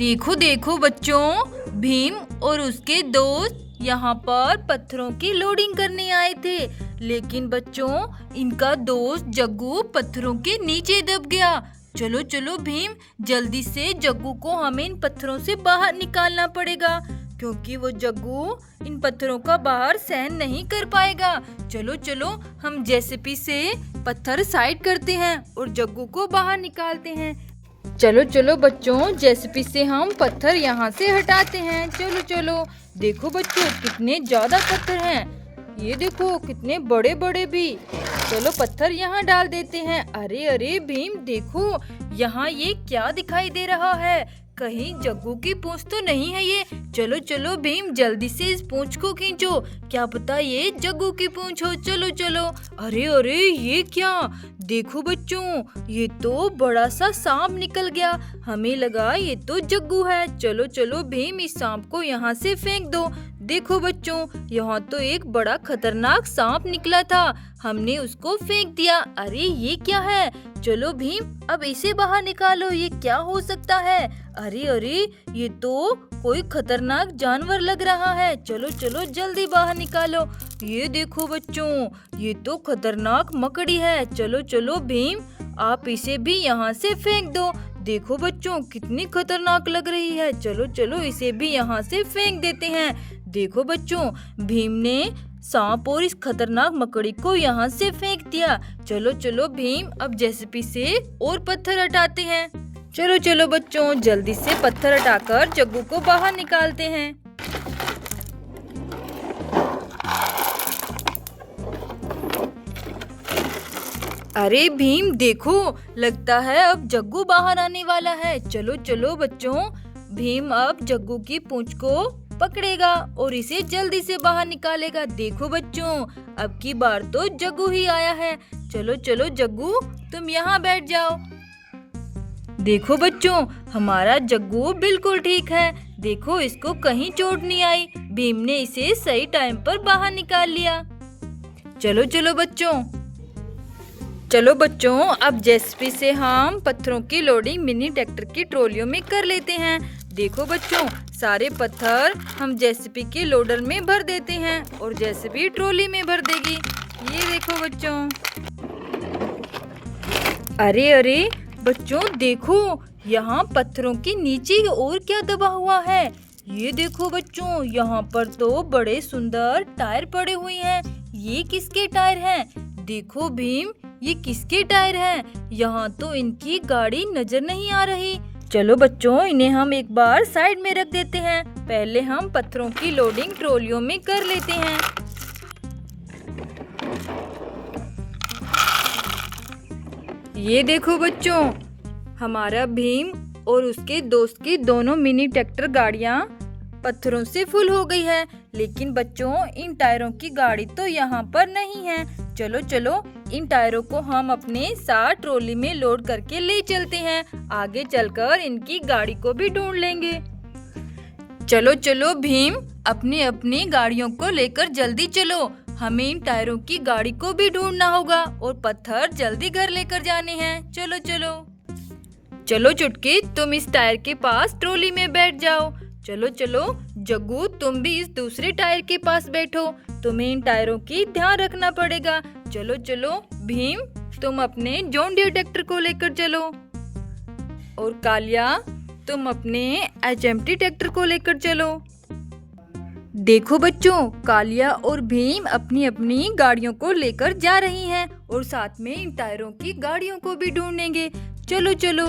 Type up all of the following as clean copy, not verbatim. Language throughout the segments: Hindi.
देखो देखो बच्चों, भीम और उसके दोस्त यहाँ पर पत्थरों की लोडिंग करने आए थे। लेकिन बच्चों, इनका दोस्त जग्गू पत्थरों के नीचे दब गया। चलो चलो भीम, जल्दी से जग्गू को हमें इन पत्थरों से बाहर निकालना पड़ेगा, क्योंकि वो जग्गू इन पत्थरों का बाहर सहन नहीं कर पाएगा। चलो चलो, हम जेसीबी से पत्थर साइड करते हैं और जग्गू को बाहर निकालते हैं। चलो चलो बच्चों, जेसीबी से हम पत्थर यहाँ से हटाते हैं। चलो चलो, देखो बच्चों कितने ज्यादा पत्थर हैं। ये देखो कितने बड़े बड़े भी। चलो पत्थर यहाँ डाल देते हैं। अरे अरे भीम, देखो यहाँ ये क्या दिखाई दे रहा है? कहीं जग्गू की पूंछ तो नहीं है ये? चलो चलो भीम, जल्दी से इस पूंछ को खींचो, क्या पता ये जग्गू की पूंछ हो। चलो चलो। अरे अरे, ये क्या? देखो बच्चों, ये तो बड़ा सा सांप निकल गया। हमें लगा ये तो जग्गू है। चलो चलो भीम, इस सांप को यहाँ से फेंक दो। देखो बच्चों, यहाँ तो एक बड़ा खतरनाक सांप निकला था, हमने उसको फेंक दिया। अरे ये क्या है? चलो भीम, अब इसे बाहर निकालो, ये क्या हो सकता है? अरे अरे, ये तो कोई खतरनाक जानवर लग रहा है। चलो चलो, जल्दी बाहर निकालो। ये देखो बच्चों, ये तो खतरनाक मकड़ी है। चलो चलो भीम, आप इसे भी यहाँ से फेंक दो। देखो बच्चों कितनी खतरनाक लग रही है। चलो चलो, इसे भी यहाँ से फेंक देते हैं। देखो बच्चों, भीम ने सांप और इस खतरनाक मकड़ी को यहाँ से फेंक दिया। चलो चलो भीम, अब जेसीबी से और पत्थर हटाते हैं। चलो चलो बच्चों, जल्दी से पत्थर हटाकर जग्गू को बाहर निकालते हैं। अरे भीम देखो, लगता है अब जग्गू बाहर आने वाला है। चलो चलो बच्चों, भीम अब जग्गू की पूंछ को पकड़ेगा और इसे जल्दी से बाहर निकालेगा। देखो बच्चों, अब की बार तो जग्गू ही आया है। चलो चलो जग्गू, तुम यहाँ बैठ जाओ। देखो बच्चों, हमारा जग्गू बिल्कुल ठीक है। देखो, इसको कहीं चोट नहीं आई। भीम ने इसे सही टाइम पर बाहर निकाल लिया। चलो चलो बच्चों, चलो बच्चों, अब जेसीबी से हम पत्थरों की लोडिंग मिनी ट्रैक्टर की ट्रॉलियों में कर लेते हैं। देखो बच्चों, सारे पत्थर हम जेसीबी के लोडर में भर देते हैं और जेसीबी ट्रॉली में भर देगी। ये देखो बच्चों। अरे अरे बच्चों, देखो यहाँ पत्थरों के नीचे और क्या दबा हुआ है। ये देखो बच्चों, यहाँ पर तो बड़े सुंदर टायर पड़े हुए हैं। ये किसके टायर हैं? देखो भीम, ये किसके टायर हैं? यहाँ तो इनकी गाड़ी नजर नहीं आ रही। चलो बच्चों, इन्हें हम एक बार साइड में रख देते हैं। पहले हम पत्थरों की लोडिंग ट्रॉलियों में कर लेते हैं। ये देखो बच्चों, हमारा भीम और उसके दोस्त की दोनों मिनी ट्रैक्टर गाड़ियाँ पत्थरों से फुल हो गई है। लेकिन बच्चों, इन टायरों की गाड़ी तो यहाँ पर नहीं है। चलो चलो, इन टायरों को हम अपने साथ ट्रॉली में लोड करके ले चलते हैं। आगे चलकर इनकी गाड़ी को भी ढूंढ लेंगे। चलो चलो भीम, अपनी अपनी गाड़ियों को लेकर जल्दी चलो। हमें इन टायरों की गाड़ी को भी ढूंढना होगा और पत्थर जल्दी घर लेकर जाने हैं। चलो चलो। चलो चुटकी, तुम इस टायर के पास ट्रॉली में बैठ जाओ। चलो चलो जग्गू, तुम भी इस दूसरे टायर के पास बैठो। तुम्हें इन टायरों की ध्यान रखना पड़ेगा। चलो चलो भीम, तुम अपने जॉन डीयर ट्रैक्टर को लेकर चलो और कालिया, तुम अपने HMT ट्रैक्टर को लेकर चलो। देखो बच्चों, कालिया और भीम अपनी अपनी गाड़ियों को लेकर जा रही हैं और साथ में इन टायरों की गाड़ियों को भी ढूंढेंगे। चलो चलो।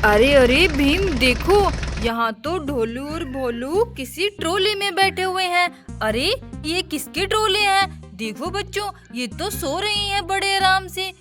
अरे अरे भीम, देखो यहाँ तो ढोलू और भोलू किसी ट्रोले में बैठे हुए हैं। अरे ये किसके ट्रोले हैं? देखो बच्चों, ये तो सो रही हैं बड़े आराम से।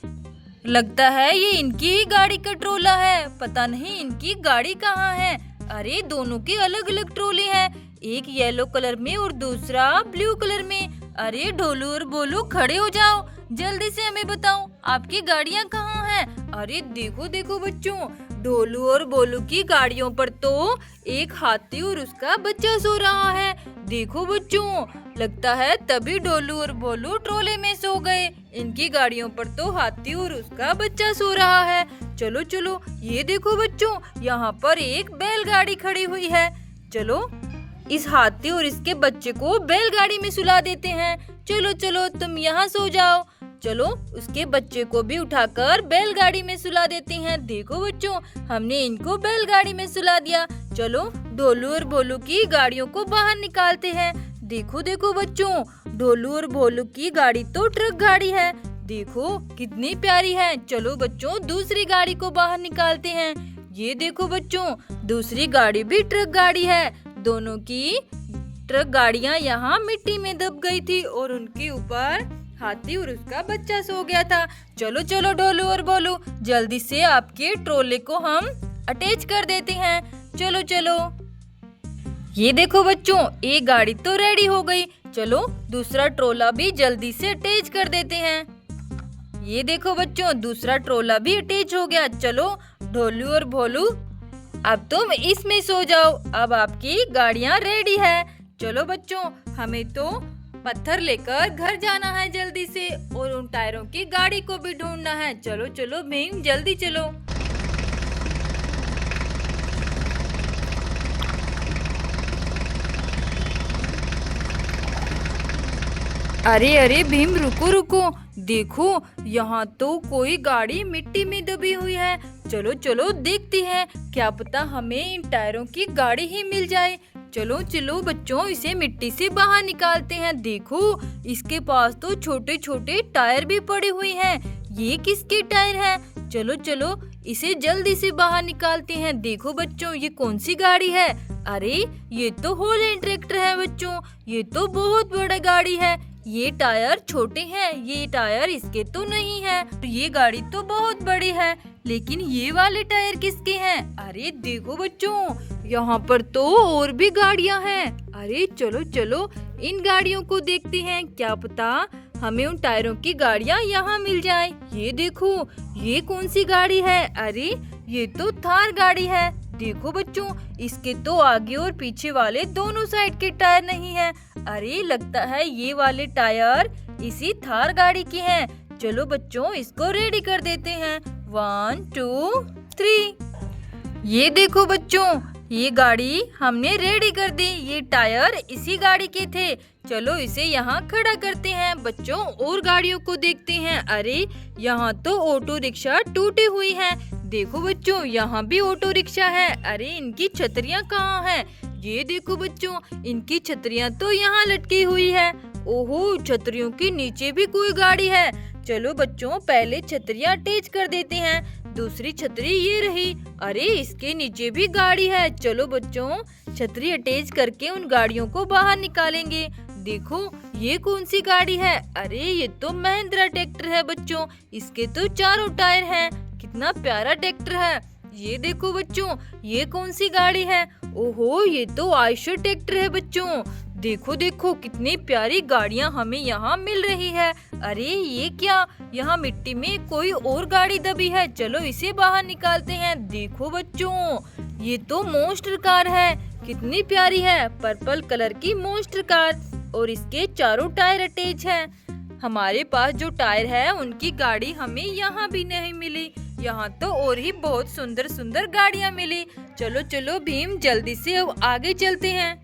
लगता है ये इनकी ही गाड़ी का ट्रोला है। पता नहीं इनकी गाड़ी कहाँ है। अरे दोनों के अलग अलग ट्रोले हैं, एक येलो कलर में और दूसरा ब्लू कलर में। अरे ढोलू और भोलू, खड़े हो जाओ, जल्दी से हमें बताओ आपकी गाड़ियाँ कहाँ हैं। अरे देखो देखो बच्चों, ढोलू और बोलू की गाड़ियों पर तो एक हाथी और उसका बच्चा सो रहा है। देखो बच्चों, लगता है तभी ढोलू और बोलू ट्रोले में सो गए। इनकी गाड़ियों पर तो हाथी और उसका बच्चा सो रहा है। चलो चलो, ये देखो बच्चों, यहाँ पर एक बैलगाड़ी खड़ी हुई है। चलो इस हाथी और इसके बच्चे को बैलगाड़ी में सुला देते हैं। चलो चलो, तुम यहाँ सो जाओ। चलो उसके बच्चे को भी उठाकर बैलगाड़ी में सुला देते हैं। देखो बच्चों, हमने इनको बैलगाड़ी में सुला दिया। चलो ढोलू और भोलू की गाड़ियों को बाहर निकालते हैं। देखो देखो बच्चों, ढोलू और भोलू की गाड़ी तो ट्रक गाड़ी है। देखो कितनी प्यारी है। चलो बच्चों, दूसरी गाड़ी को बाहर निकालते हैं। ये देखो बच्चों, दूसरी गाड़ी भी ट्रक गाड़ी है। दोनों की ट्रक गाड़ियाँ यहाँ मिट्टी में दब गई थी और उनके ऊपर हाथी और उसका बच्चा सो गया था। चलो चलो ढोलू और बोलू, जल्दी से आपके ट्रोले को हम अटैच कर देते हैं। चलो चलो, ये देखो बच्चों, एक गाड़ी तो रेडी हो गई। चलो दूसरा ट्रोला भी जल्दी से अटैच कर देते हैं। ये देखो बच्चों, दूसरा ट्रोला भी अटैच हो गया। चलो ढोलू और भोलू, अब तुम इसमें सो जाओ। अब आपकी गाड़ियाँ रेडी है। चलो बच्चों, हमें तो पत्थर लेकर घर जाना है जल्दी से, और उन टायरों की गाड़ी को भी ढूंढना है। चलो चलो भीम, जल्दी चलो। अरे अरे भीम, रुको रुको, देखो यहाँ तो कोई गाड़ी मिट्टी में दबी हुई है। चलो चलो देखते हैं, क्या पता हमें इन टायरों की गाड़ी ही मिल जाए। चलो चलो बच्चों, इसे मिट्टी से बाहर निकालते हैं। देखो इसके पास तो छोटे छोटे टायर भी पड़े हुए हैं। ये किसके टायर हैं? चलो चलो इसे जल्दी से बाहर निकालते हैं। देखो बच्चों, ये कौन सी गाड़ी है? अरे ये तो हॉलैंड ट्रैक्टर है बच्चों। ये तो बहुत बड़ा गाड़ी है। ये टायर छोटे हैं, ये टायर इसके तो नहीं है। ये गाड़ी तो बहुत बड़ी है, लेकिन ये वाले टायर किसके हैं? अरे देखो बच्चों, यहाँ पर तो और भी गाड़ियाँ हैं। अरे चलो चलो इन गाड़ियों को देखते हैं, क्या पता हमें उन टायरों की गाड़ियाँ यहाँ मिल जाए। ये देखो, ये कौन सी गाड़ी है? अरे ये तो थार गाड़ी है। देखो बच्चों, इसके तो आगे और पीछे वाले दोनों साइड के टायर नहीं है। अरे लगता है ये वाले टायर इसी थार गाड़ी के हैं। चलो बच्चों, इसको रेडी कर देते हैं। 1 2 3। ये देखो बच्चों, ये गाड़ी हमने रेडी कर दी। ये टायर इसी गाड़ी के थे। चलो इसे यहाँ खड़ा करते हैं। बच्चों और गाड़ियों को देखते हैं। अरे यहाँ तो ऑटो रिक्शा टूटी हुई है। देखो बच्चों, यहाँ भी ऑटो रिक्शा है। अरे इनकी छतरियाँ कहाँ हैं? ये देखो बच्चों, इनकी छतरियाँ तो यहाँ लटकी हुई है। ओहो, छतरियों के नीचे भी कोई गाड़ी है। चलो बच्चों, पहले छतरियाँ अटैच कर देते हैं। दूसरी छतरी ये रही। अरे इसके नीचे भी गाड़ी है। चलो बच्चों, छतरी अटैच करके उन गाड़ियों को बाहर निकालेंगे। देखो ये कौन सी गाड़ी है? अरे ये तो महिंद्रा ट्रैक्टर है बच्चों। इसके तो चारों टायर हैं। कितना प्यारा ट्रैक्टर है। ये देखो बच्चों, ये कौन सी गाड़ी है? ओहो, ये तो आयशर ट्रैक्टर है बच्चों। देखो देखो कितनी प्यारी गाड़ियाँ हमें यहाँ मिल रही है। अरे ये क्या, यहाँ मिट्टी में कोई और गाड़ी दबी है। चलो इसे बाहर निकालते हैं। देखो बच्चों, ये तो मॉन्स्टर कार है। कितनी प्यारी है, पर्पल कलर की मॉन्स्टर कार, और इसके चारों टायर अटैच हैं। हमारे पास जो टायर है उनकी गाड़ी हमें यहाँ भी नहीं मिली। यहाँ तो और ही बहुत सुंदर सुंदर गाड़ियाँ मिली। चलो चलो भीम, जल्दी से अब आगे चलते हैं।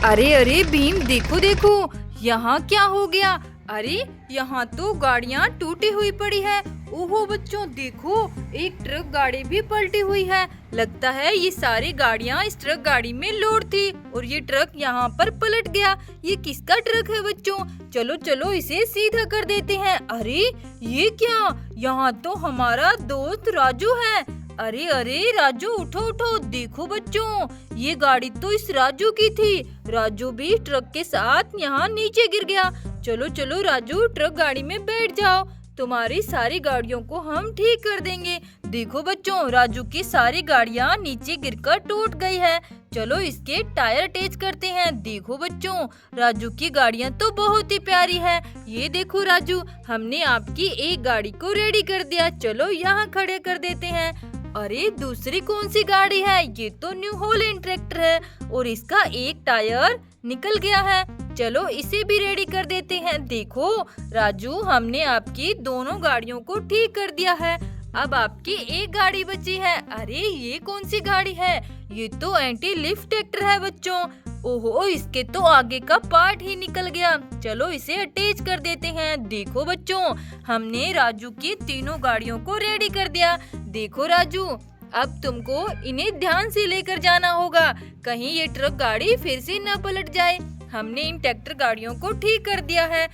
अरे अरे भीम, देखो देखो, यहाँ क्या हो गया? अरे यहाँ तो गाड़ियाँ टूटी हुई पड़ी है। ओहो बच्चों, देखो एक ट्रक गाड़ी भी पलटी हुई है। लगता है ये सारी गाड़ियाँ इस ट्रक गाड़ी में लोड थी और ये ट्रक यहाँ पर पलट गया। ये किसका ट्रक है बच्चों? चलो चलो इसे सीधा कर देते हैं। अरे ये क्या, यहाँ तो हमारा दोस्त राजू है। अरे अरे राजू, उठो उठो। देखो बच्चों, ये गाड़ी तो इस राजू की थी। राजू भी ट्रक के साथ यहाँ नीचे गिर गया। चलो चलो राजू, ट्रक गाड़ी में बैठ जाओ, तुम्हारी सारी गाड़ियों को हम ठीक कर देंगे। देखो बच्चों, राजू की सारी गाड़ियाँ नीचे गिरकर टूट गई है। चलो इसके टायर अटैच करते हैं। देखो बच्चों, राजू की गाड़ियाँ तो बहुत ही प्यारी है। ये देखो राजू, हमने आपकी एक गाड़ी को रेडी कर दिया। चलो यहाँ खड़े कर देते हैं। अरे दूसरी कौन सी गाड़ी है? ये तो न्यू हॉलैंड ट्रैक्टर है और इसका एक टायर निकल गया है। चलो इसे भी रेडी कर देते हैं। देखो राजू, हमने आपकी दोनों गाड़ियों को ठीक कर दिया है। अब आपकी एक गाड़ी बची है। अरे ये कौन सी गाड़ी है? ये तो एंटी लिफ्ट ट्रैक्टर है बच्चों। ओहो, इसके तो आगे का पार्ट ही निकल गया। चलो इसे अटैच कर देते हैं। देखो बच्चों, हमने राजू की तीनों गाड़ियों को रेडी कर दिया। देखो राजू, अब तुमको इन्हें ध्यान से लेकर जाना होगा, कहीं ये ट्रक गाड़ी फिर से न पलट जाए। हमने इन ट्रैक्टर गाड़ियों को ठीक कर दिया है।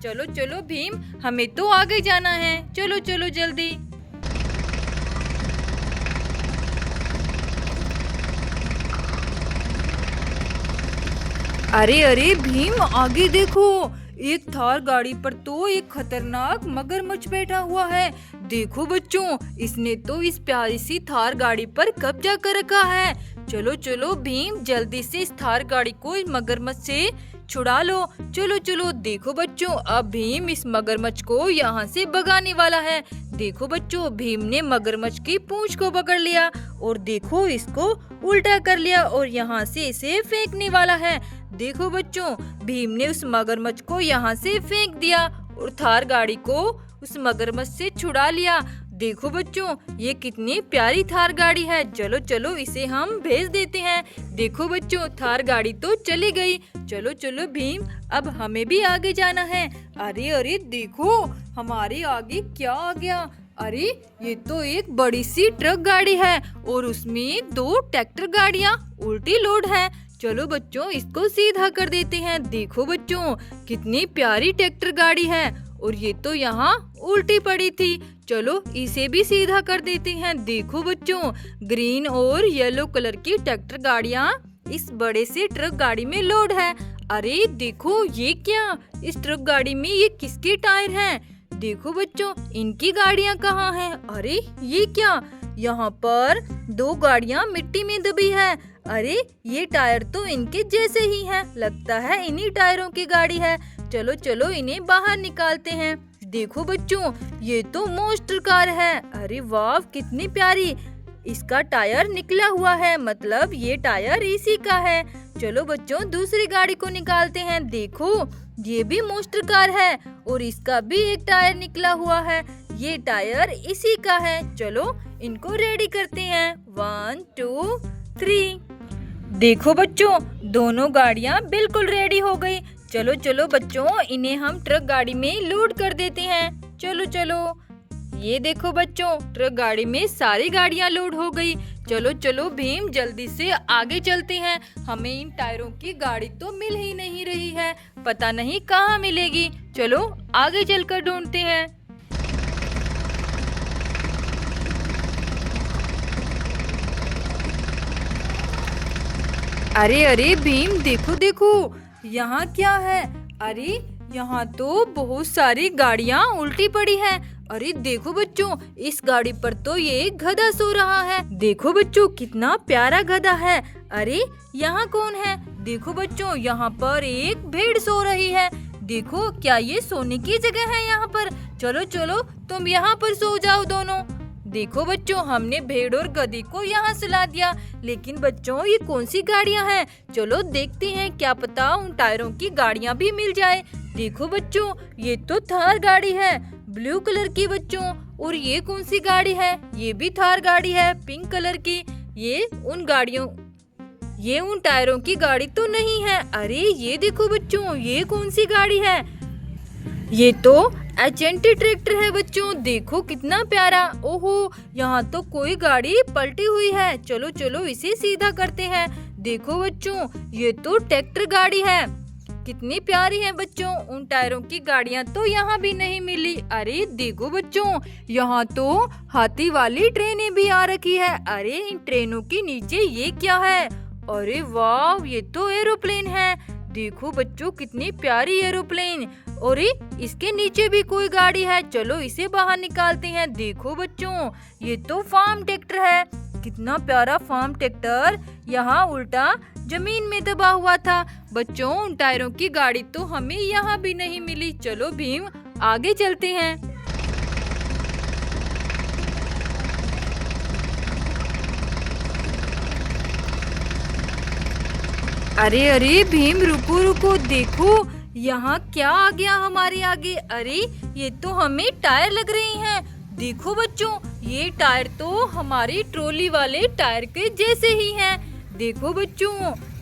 चलो चलो भीम, हमें तो आगे जाना है। चलो चलो जल्दी। अरे अरे भीम, आगे देखो, एक थार गाड़ी पर तो एक खतरनाक मगरमच्छ बैठा हुआ है। देखो बच्चों, इसने तो इस प्यारी सी थार गाड़ी पर कब्जा कर रखा है। चलो चलो भीम, जल्दी से इस थार गाड़ी को इस मगरमच्छ से छुड़ा लो। चलो चलो। देखो बच्चों, अब भीम इस मगरमच्छ को यहाँ से भगाने वाला है। देखो बच्चों, भीम ने मगरमच्छ की पूंछ को पकड़ लिया और देखो इसको उल्टा कर लिया और यहाँ से इसे फेंकने वाला है। देखो बच्चों, भीम ने उस मगरमच्छ को यहाँ से फेंक दिया और थार गाड़ी को उस मगरमच्छ से छुड़ा लिया। देखो बच्चों, ये कितनी प्यारी थार गाड़ी है। चलो चलो इसे हम भेज देते हैं। देखो बच्चों, थार गाड़ी तो चली गई। चलो चलो भीम, अब हमें भी आगे जाना है। अरे अरे देखो, हमारे आगे क्या आ गया? अरे ये तो एक बड़ी सी ट्रक गाड़ी है और उसमें दो ट्रैक्टर गाड़ियाँ उल्टी लोड है। चलो बच्चों, इसको सीधा कर देते हैं। देखो बच्चों, कितनी प्यारी ट्रैक्टर गाड़ी है और ये तो यहाँ उल्टी पड़ी थी। चलो इसे भी सीधा कर देते हैं। देखो बच्चों, ग्रीन और येलो कलर की ट्रैक्टर गाड़ियाँ इस बड़े से ट्रक गाड़ी में लोड है। अरे देखो, ये क्या? इस ट्रक गाड़ी में ये किसके टायर हैं? देखो बच्चों, इनकी गाड़ियाँ कहाँ हैं? अरे ये क्या? यहाँ पर दो गाड़ियाँ मिट्टी में दबी है। अरे ये टायर तो इनके जैसे ही हैं। लगता है इन्हीं टायरों की गाड़ी है। चलो चलो इन्हें बाहर निकालते हैं। देखो बच्चों, ये तो मॉन्स्टर कार है। अरे वाह, कितनी प्यारी! इसका टायर निकला हुआ है, मतलब ये टायर इसी का है। चलो बच्चों, दूसरी गाड़ी को निकालते हैं। देखो, ये भी मॉन्स्टर कार है और इसका भी एक टायर निकला हुआ है। ये टायर इसी का है। चलो इनको रेडी करते हैं। 1 2 3। देखो बच्चों, दोनों गाड़ियाँ बिल्कुल रेडी हो गई। चलो चलो बच्चों, इन्हें हम ट्रक गाड़ी में लोड कर देते हैं। चलो चलो। ये देखो बच्चों, ट्रक गाड़ी में सारी गाड़ियाँ लोड हो गई। चलो चलो भीम, जल्दी से आगे चलते हैं। हमें इन टायरों की गाड़ी तो मिल ही नहीं रही है, पता नहीं कहाँ मिलेगी। चलो आगे चलकर ढूंढते हैं। अरे अरे भीम, देखो देखो, यहाँ क्या है? अरे यहाँ तो बहुत सारी गाड़ियाँ उल्टी पड़ी है। अरे देखो बच्चों, इस गाड़ी पर तो ये गधा सो रहा है। देखो बच्चों, कितना प्यारा गधा है। अरे यहाँ कौन है? देखो बच्चों, यहाँ पर एक भेड़ सो रही है। देखो, क्या ये सोने की जगह है यहाँ पर? चलो चलो, तुम यहाँ पर सो जाओ दोनों। देखो बच्चों, हमने भेड़ और गधी को यहाँ सुला दिया, लेकिन बच्चों ये कौन सी गाड़ियाँ हैं? चलो देखते हैं, क्या पता उन टायरों की गाड़ियाँ भी मिल जाए। देखो बच्चों, ये तो थार गाड़ी है, ब्लू कलर की बच्चों। और ये कौन सी गाड़ी है? ये भी थार गाड़ी है, पिंक कलर की। ये उन टायरों की गाड़ी तो नहीं है। अरे ये देखो बच्चों, ये कौन सी गाड़ी है? ये तो एजेंटी ट्रैक्टर है बच्चों। देखो कितना प्यारा। ओहो, यहाँ तो कोई गाड़ी पलटी हुई है। चलो चलो इसे सीधा करते हैं। देखो बच्चों, ये तो ट्रैक्टर गाड़ी है। कितनी प्यारी है बच्चों। उन टायरों की गाड़ियाँ तो यहाँ भी नहीं मिली। अरे देखो बच्चों, यहाँ तो हाथी वाली ट्रेनें भी आ रखी है। अरे इन ट्रेनों के नीचे ये क्या है? अरे वाह, ये तो एरोप्लेन है। देखो बच्चों, कितनी प्यारी एरोप्लेन। और इसके नीचे भी कोई गाड़ी है। चलो इसे बाहर निकालते हैं। देखो बच्चों, ये तो फार्म ट्रैक्टर है। कितना प्यारा फार्म ट्रैक्टर यहाँ उल्टा जमीन में दबा हुआ था। बच्चों, उन टायरों की गाड़ी तो हमें यहाँ भी नहीं मिली। चलो भीम, आगे चलते हैं। अरे अरे भीम, रुको रुको, देखो यहाँ क्या आ गया हमारे आगे। अरे ये तो हमें टायर लग रही हैं। देखो बच्चों, ये टायर तो हमारी ट्रॉली वाले टायर के जैसे ही हैं। देखो बच्चों,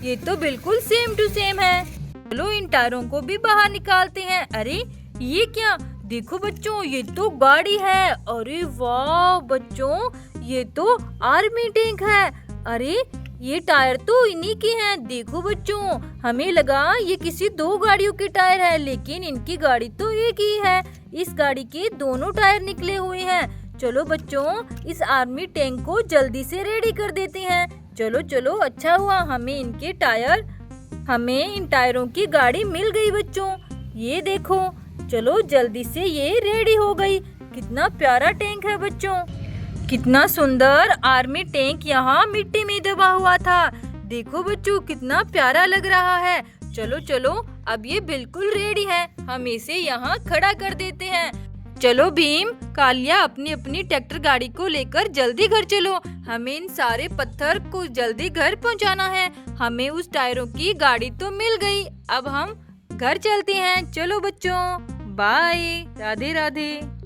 ये तो बिल्कुल सेम टू सेम है। चलो इन टायरों को भी बाहर निकालते हैं। अरे ये क्या? देखो बच्चों, ये तो गाड़ी है। अरे वाह बच्चों, ये तो आर्मी टैंक है। अरे ये टायर तो इन्हीं के हैं। देखो बच्चों, हमें लगा ये किसी दो गाड़ियों के टायर है, लेकिन इनकी गाड़ी तो एक ही है। इस गाड़ी के दोनों टायर निकले हुए हैं। चलो बच्चों, इस आर्मी टैंक को जल्दी से रेडी कर देते हैं। चलो चलो, अच्छा हुआ हमें इन टायरों की गाड़ी मिल गई बच्चों। ये देखो, चलो जल्दी से ये रेडी हो गई। कितना प्यारा टैंक है बच्चों। कितना सुंदर आर्मी टैंक यहाँ मिट्टी में दबा हुआ था। देखो बच्चों, कितना प्यारा लग रहा है। चलो चलो, अब ये बिल्कुल रेडी है। हम इसे यहाँ खड़ा कर देते हैं। चलो भीम, कालिया, अपनी अपनी ट्रैक्टर गाड़ी को लेकर जल्दी घर चलो। हमें इन सारे पत्थर को जल्दी घर पहुँचाना है। हमें उस टायरों की गाड़ी तो मिल गई, अब हम घर चलते हैं। चलो बच्चों, बाय, राधे राधे।